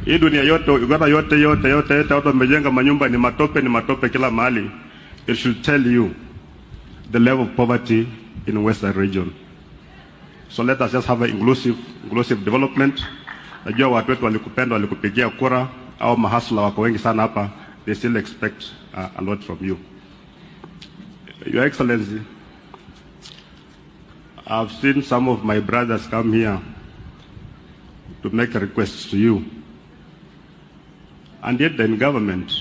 Hii dunia yote, Uganda yote watu wamejenga manyumba ni matope kila mahali. It should tell you the level of poverty in Western region. So let us just have an inclusive development. Najua watu wetu walikupenda, walikupigia kura, au mahasla wako wengi sana hapa. They still expect a lot from you. Your Excellency, I've seen some of my brothers come here to make a request to you. And yet in government,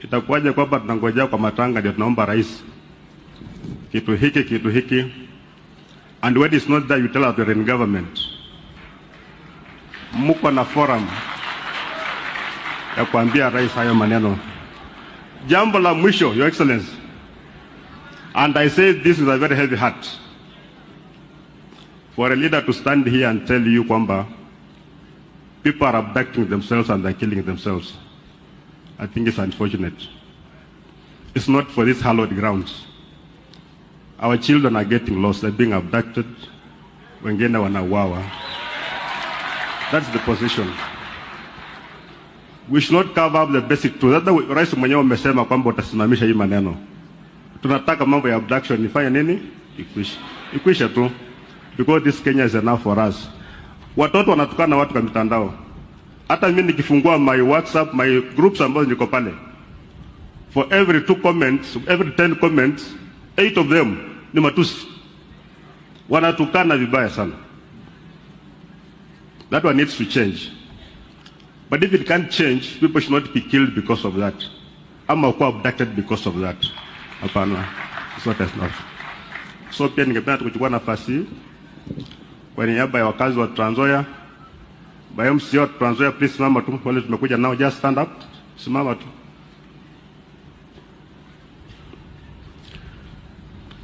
itakuwaje kwamba tunangojea kwa matanga ndio tunaomba rais kitu hiki. And when it's not there, you tell us you're in government. Muko na forum ya kuambia rais hayo maneno. Jambo la mwisho, Your Excellency, and I say this with a very heavy heart, for a leader to stand here and tell you kwamba people are abducting themselves and they're killing themselves, I think it's unfortunate. It's not for these hallowed grounds. Our children are getting lost, they're being abducted, wengine wanauawa. That's the position. We should not cover up the basic truth. That's the rais mwenyewe amesema kwamba utasimamisha hii maneno. Tunataka mambo ya abduction nifanye nini? Ikwisha tu. Because this Kenya is enough for us. Watoto wanatukana watu kwa mitandao. Hata mimi nikifungua my WhatsApp, my groups ambazo niko pale, for every 2 comments, every 10 comments, 8 of them ni matusi. Wanatukana vibaya sana. That one needs to change. But if it can't change, people should not be killed because of that. Ama kuwa abducted because of that. Hapana. It's not enough. So pia ningependa kuchukua nafasi kwa niaba ya wakazi wa Trans Nzoia, by MCA wa Trans Nzoia, please simama tu. Wale tumekuja nao, just stand up. Simama tu.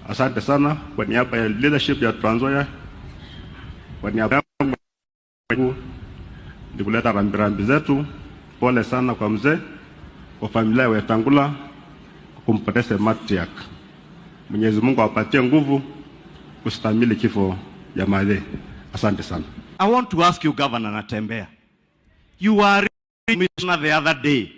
Asante sana kwa niaba ya leadership ya Trans Nzoia, kwa niaba yangu ni kuleta rambirambi zetu. Pole sana kwa mzee, kwa familia ya Wetangula kumpoteza Matiak. Mwenyezi Mungu awapatie nguvu kustamili kifo ya madhe. Asante sana. I want to ask you, Governor Natembeya, you were commissioner the other day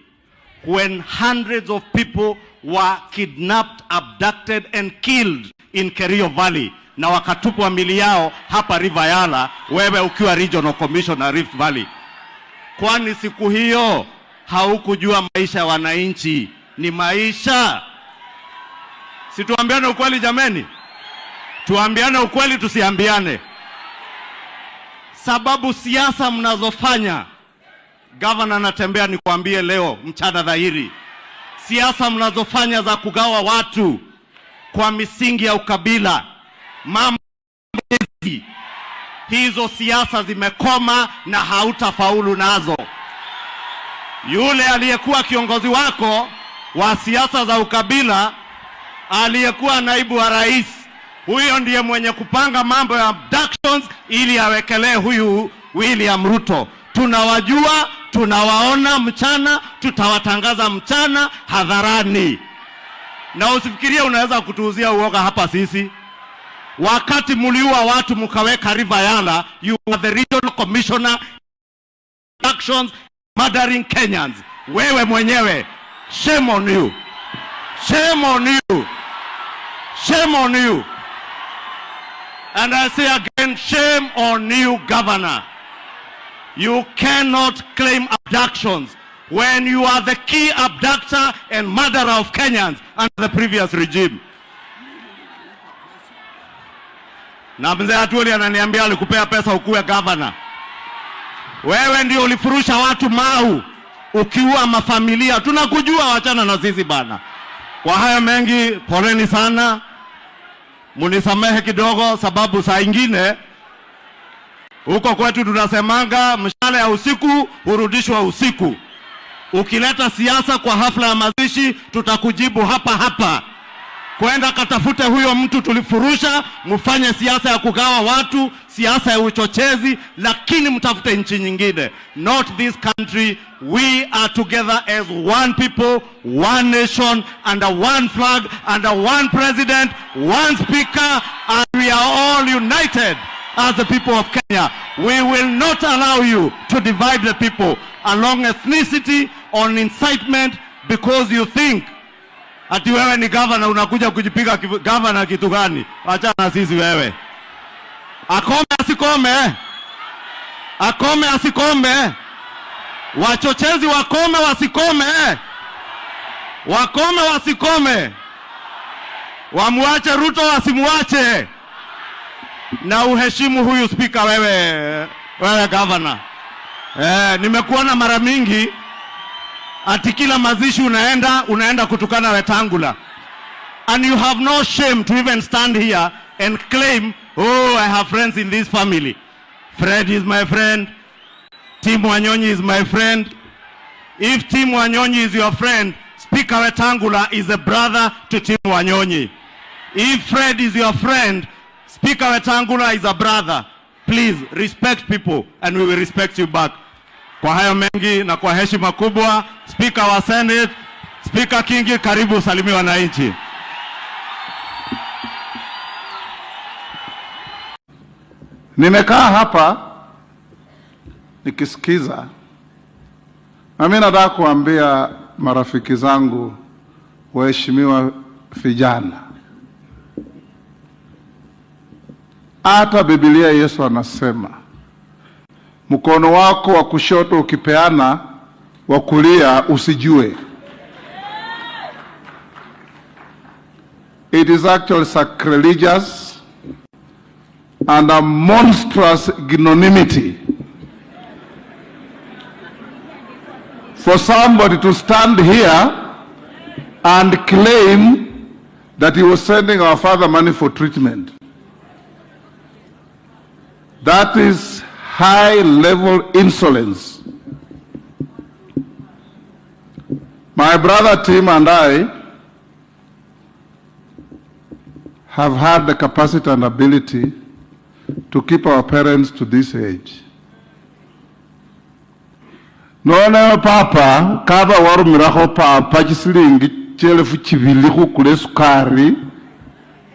when hundreds of people were kidnapped, abducted and killed in Kerio Valley, na wakatupwa mili yao hapa River Yala, wewe ukiwa regional commissioner Rift Valley. Kwani siku hiyo haukujua maisha ya wananchi ni maisha? Si tuambiane ukweli jameni? Tuambiane ukweli, tusiambiane. Sababu siasa mnazofanya, Governor Natembeya, nikwambie leo mchana dhahiri, siasa mnazofanya za kugawa watu kwa misingi ya ukabila, mambo hizo siasa zimekoma na hautafaulu nazo. Yule aliyekuwa kiongozi wako wa siasa za ukabila, aliyekuwa naibu wa rais, huyo ndiye mwenye kupanga mambo ya abductions ili awekelee huyu William Ruto. Tunawajua, tunawaona mchana, tutawatangaza mchana hadharani. Na usifikirie unaweza kutuuzia uoga hapa sisi. Wakati muliua watu mkaweka River Yala, you are the regional commissioner actions murdering Kenyans. Wewe mwenyewe, shame on you. Shame on you. Shame on you. And I say again, shame on you, Governor. You cannot claim abductions when you are the key abductor and murderer of Kenyans under the previous regime. Na mzee Atuli ananiambia alikupea pesa ukuwe governor. Wewe ndio ulifurusha watu Mau, ukiua mafamilia. Tunakujua, wachana na sisi bana. Kwa haya mengi, poleni sana. Munisamehe kidogo sababu saa ingine huko kwetu tunasemanga mshale ya usiku hurudishwa usiku. Ukileta siasa kwa hafla ya mazishi, tutakujibu hapa hapa. Kwenda katafute huyo mtu tulifurusha, mfanye siasa ya kugawa watu, siasa ya uchochezi, lakini mtafute nchi nyingine. Not this country. We are together as one people, one nation, under one flag, under one president, one speaker, and we are all united as the people of Kenya. We will not allow you to divide the people along ethnicity or incitement because you think ati wewe ni governor unakuja kujipiga governor kitu gani? Acha na sisi wewe. Akome asikome. Akome asikome. Wachochezi wakome wasikome. Wakome wasikome. Wamuache Ruto wasimuache. Na uheshimu huyu speaker wewe governor. Nimekuona mara mingi ati kila mazishi unaenda kutukana Wetangula. And you have no shame to even stand here and claim, oh, I have friends in this family. Fred is my friend. Tim Wanyonyi is my friend. If Tim Wanyonyi is your friend, Speaker Wetangula is a brother to Tim Wanyonyi. If Fred is your friend, Speaker Wetangula is a brother. Please respect people and we will respect you back. Kwa hayo mengi na kwa heshima kubwa, Speaker wa Senate, Speaker Kingi, karibu salimia wananchi. Nimekaa hapa nikisikiza, na mimi nataka kuambia marafiki zangu waheshimiwa vijana, hata Biblia Yesu anasema mkono wako wa kushoto ukipeana wa kulia usijue. It is actually sacrilegious and a monstrous ignominy for somebody to stand here and claim that he was sending our father money for treatment. That is high-level insolence. My brother Tim and I have had the capacity and ability to keep our parents to this age. Nona papa kaba warumiraho papa chisilingi chelefu chibili kukule sukari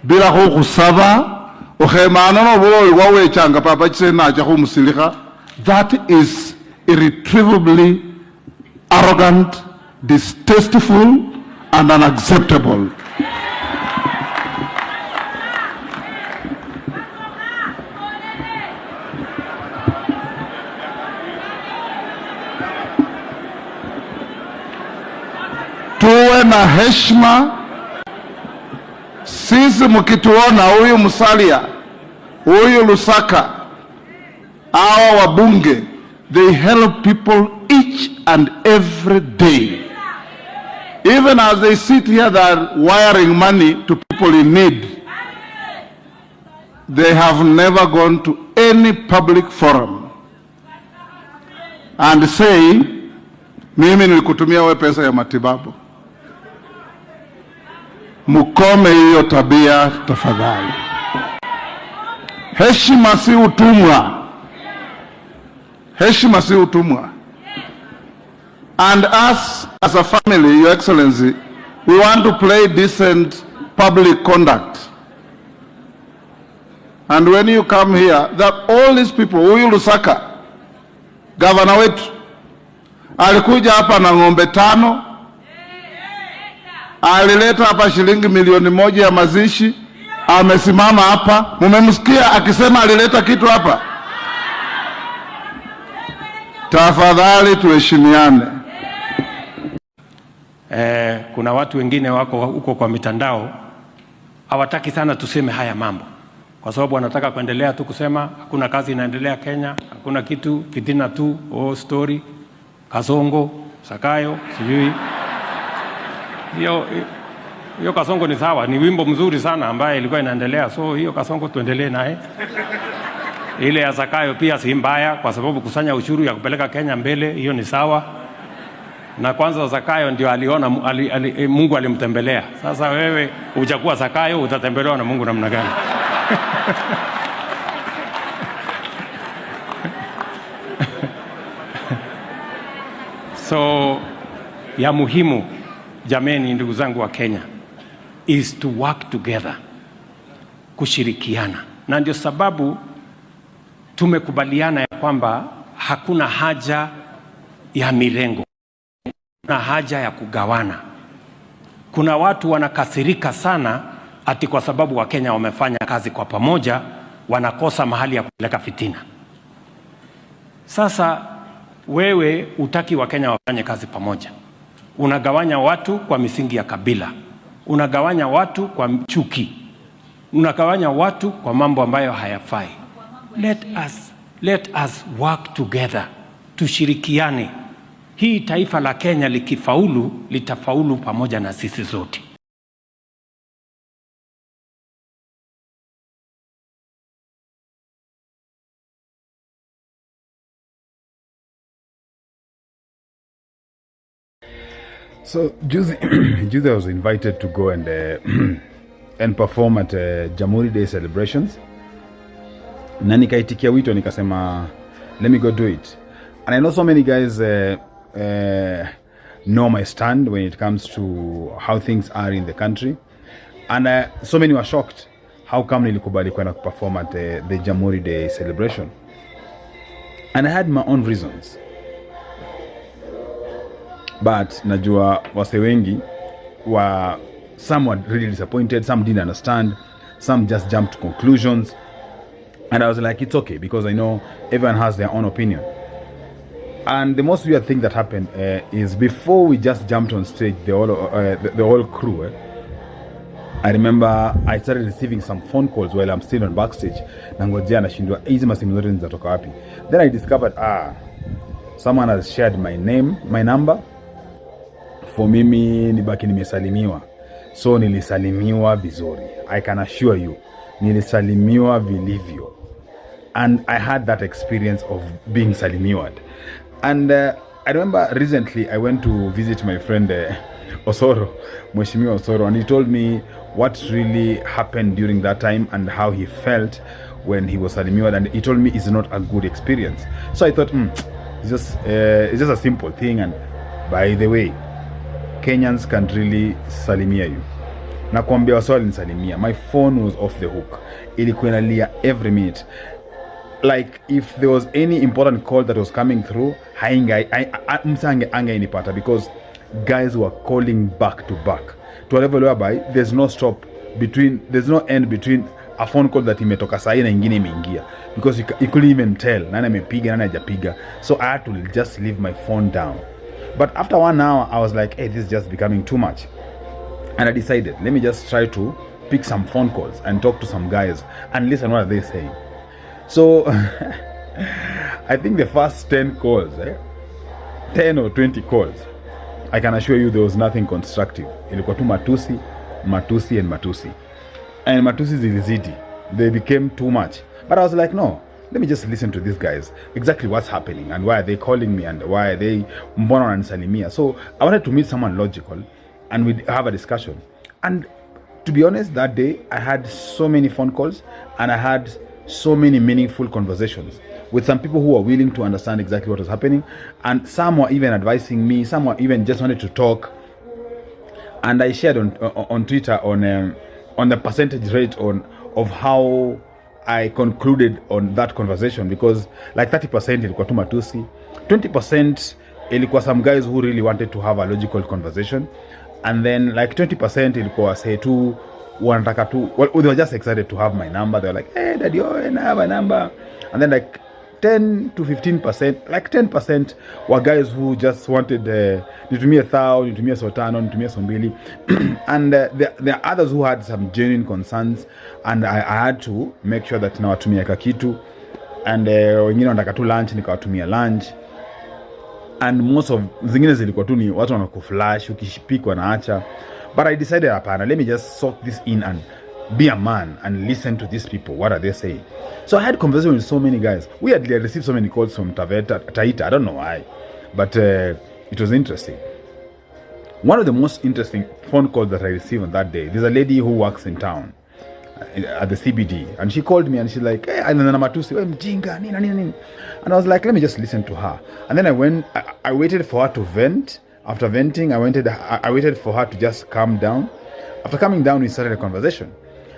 bila kusaba ohemana no boli wawe changa papa chisena cha kumusilika. That is irretrievably arrogant, distasteful and unacceptable. Tuwe na heshima. Sisi mkituona huyu Musalia, huyu Lusaka, hawa wabunge, they help people each and every day. Even as they sit here, they are wiring money to people in need. They have never gone to any public forum and say, mimi nilikutumia wewe pesa ya matibabu. Mukome hiyo tabia tafadhali. Heshima si utumwa. Heshima si utumwa. And us as a family, Your Excellency, we want to play decent public conduct. And when you come here, that all these people, huyu Lusaka, governor wetu, alikuja hapa na ng'ombe 5, alileta hapa shilingi milioni 1 ya mazishi, amesimama hapa. Mumemsikia akisema alileta kitu hapa? Tafadhali tuheshimiane. Kuna watu wengine wako huko kwa mitandao hawataki sana tuseme haya mambo, kwa sababu wanataka kuendelea tu kusema hakuna kazi inaendelea Kenya, hakuna kitu, fitina tu, story, Kasongo, Sakayo, sijui. Hiyo Kasongo ni sawa, ni wimbo mzuri sana ambaye ilikuwa inaendelea, so hiyo Kasongo tuendelee naye. Ile ya Sakayo pia si mbaya, kwa sababu kusanya ushuru ya kupeleka Kenya mbele, hiyo ni sawa. Na kwanza Sakayo ndio aliona Mungu alimtembelea. Sasa wewe hujakuwa Sakayo, utatembelewa na Mungu namna gani? So ya muhimu jameni, ndugu zangu wa Kenya, is to work together, kushirikiana. Na ndio sababu tumekubaliana ya kwamba hakuna haja ya mirengo, kuna haja ya kugawana. Kuna watu wanakasirika sana ati kwa sababu Wakenya wamefanya kazi kwa pamoja, wanakosa mahali ya kupeleka fitina. Sasa wewe utaki Wakenya wafanye kazi pamoja, unagawanya watu kwa misingi ya kabila, unagawanya watu kwa chuki, unagawanya watu kwa mambo ambayo hayafai. Let us work together, tushirikiane. Hii taifa la Kenya likifaulu, litafaulu pamoja na sisi zote. So juzi I was invited to go and and perform at Jamhuri Day celebrations. Na nikaitikia wito nikasema let me go do it. And I know so many guys know my stand when it comes to how things are in the country. And so many were shocked how come nilikubali kwenda perform at the Jamhuri Day celebration. And I had my own reasons. But najua wase wengi some were really disappointed, some didn't understand, some just jumped to conclusions. And I was like, it's okay, because I know everyone has their own opinion. And the most weird thing that happened is before we just jumped on stage, the whole crew, I remember I started receiving some phone calls while I'm still on backstage. Nangojea nashindwa hizi masimu zote zinatoka wapi. Then I discovered someone has shared my name, my number. For mimi nibaki nimesalimiwa. So nilisalimiwa vizuri. I can assure you, nilisalimiwa vilivyo. And I had that experience of being salimiwad. And I remember recently I went to visit my friend Osoro, Mheshimiwa Osoro, and he told me what really happened during that time and how he felt when he was salimiwad, and he told me it's not a good experience. So I thought, it's just a simple thing. And by the way, Kenyans can really salimia you. Nakwambia waswali nisalimia. My phone was off the hook. Ilikuwa inalia every minute. Like if there was any important call that was coming through, msange inipata, because guys were calling back to back to a level whereby there's no end between a phone call that imetoka sahi na ingine imeingia, because you couldn't even tell nani amepiga nani hajapiga. So I had to just leave my phone down. But after 1 hour, I was like, hey, this is just becoming too much. And I decided, let me just try to pick some phone calls and talk to some guys and listen what they're saying. So, I think the first 10 calls, 10 or 20 calls, I can assure you there was nothing constructive. Ilikuwa tu matusi. And matusi zilizidi. They became too much. But I was like, no. Let me just listen to these guys, exactly what's happening and why are they calling me and why are they mbona wananisalimia. So I wanted to meet someone logical and we'd have a discussion. And to be honest, that day I had so many phone calls and I had so many meaningful conversations with some people who were willing to understand exactly what was happening, and some were even advising me, some were even just wanted to talk. And I shared on Twitter on the percentage rate of how I concluded on that conversation, because like 30% ilikuwa tu matusi, 20% ilikuwa some guys who really wanted to have a logical conversation, and then like 20% ilikuwa say tu wanataka tu, well, they were just excited to have my number. They were like, hey daddy, I have a number. And then like 10 to 15%, like 10% were guys who just wanted nitumie 1,000, nitumie 500, nitumie 200. And there are others who had some genuine concerns, and I had to make sure that nawatumia kakitu, and wengine wanataka tu lunch nikawatumia lunch, and most of zingine zilikuwa tu ni watu wanakuflash ukishipikwa na acha. But I decided, apana, let me just soak this in and be a man and listen to these people. What are they saying? So I had conversations with so many guys. We had received so many calls from Taita. I don't know why, but it was interesting. One of the most interesting phone calls that I received on that day, there's a lady who works in town at the CBD, and she called me and she's like, hey, and I was like, let me just listen to her. And then I waited for her to vent. After venting, I waited for her to just calm down. After calming down, we started a conversation.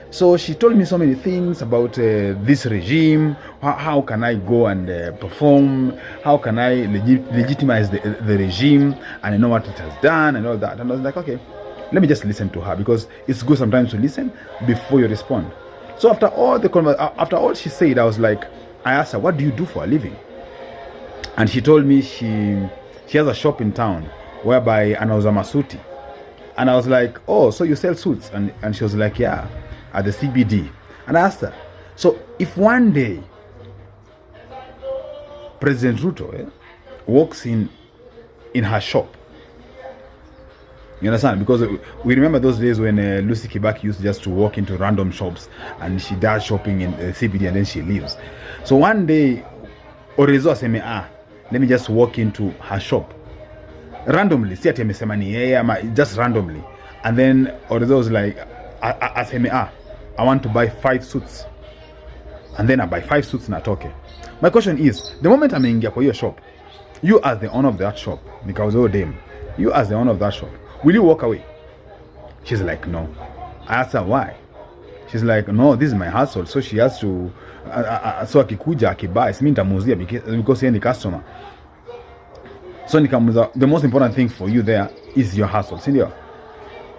So she told me so many things about this regime. How can I go and perform? How can I legitimize the regime? And I know what it has done and all that. And I was like, okay, let me just listen to her, because it's good sometimes to listen before you respond. So after all she said, I was like, I asked her, what do you do for a living? And she told me she has a shop in town whereby anauza masuti. And I was like, oh, so you sell suits? And she was like, yeah, at the CBD. And I asked her, so if one day President Ruto walks in her shop, you understand? Because we remember those days when Lucy Kibaki used just to walk into random shops and she does shopping in CBD and then she leaves. So one day, Orezo aseme, let me just walk into her shop randomly, si ati amesema ni yeye ama just randomly, and then Orezo was like, aseme, I want to buy 5 suits, and then I buy 5 suits na toke. My question is, the moment ameingia kwa hiyo shop, you as the owner of that shop, nikauza dem, you as the owner of that shop, will you walk away? She's like, no. I asked her why. She's like, no, this is my hustle, so she has to so akikuja akibuy simi nitamuzia because yeye ni customer. So nikamuza, the most important thing for you there is your hustle, si ndio?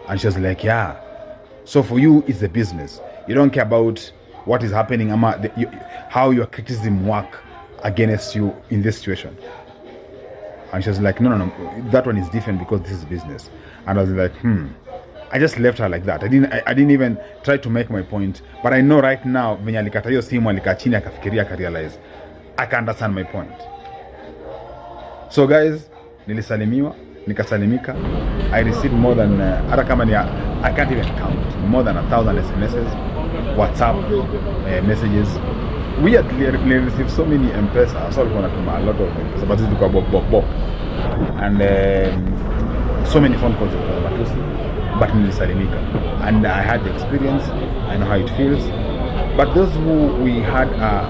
And she was like, yeah. So for you, it's the business. You don't care about what is happening, how your criticism work against you in this situation. And she was like, no, that one is different because this is business. And I was like, I just left her like that. I didn't even try to make my point. But I know right now, venye alikata hiyo simu, alikaa chini akafikiria, akarealize, I can understand my point. So guys, nilisalimiwa, nikasalimika. I received more than, hata kama ni, I can't even count, more than 1,000 SMSs, WhatsApp messages. We had received so many M-Pesa. I saw a lot of M-Pesa, but this is bok. And so many phone calls, but nilisalimika. And I had the experience, I know how it feels. But those who we had a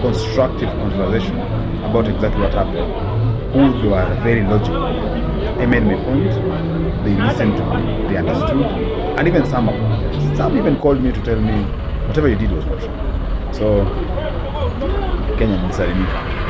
constructive conversation about exactly what happened, who they were very logical. I made my point, they listened to me, they understood, and even some apologized. Some even called me to tell me whatever you did was not true. So, Kenya nilisalimika.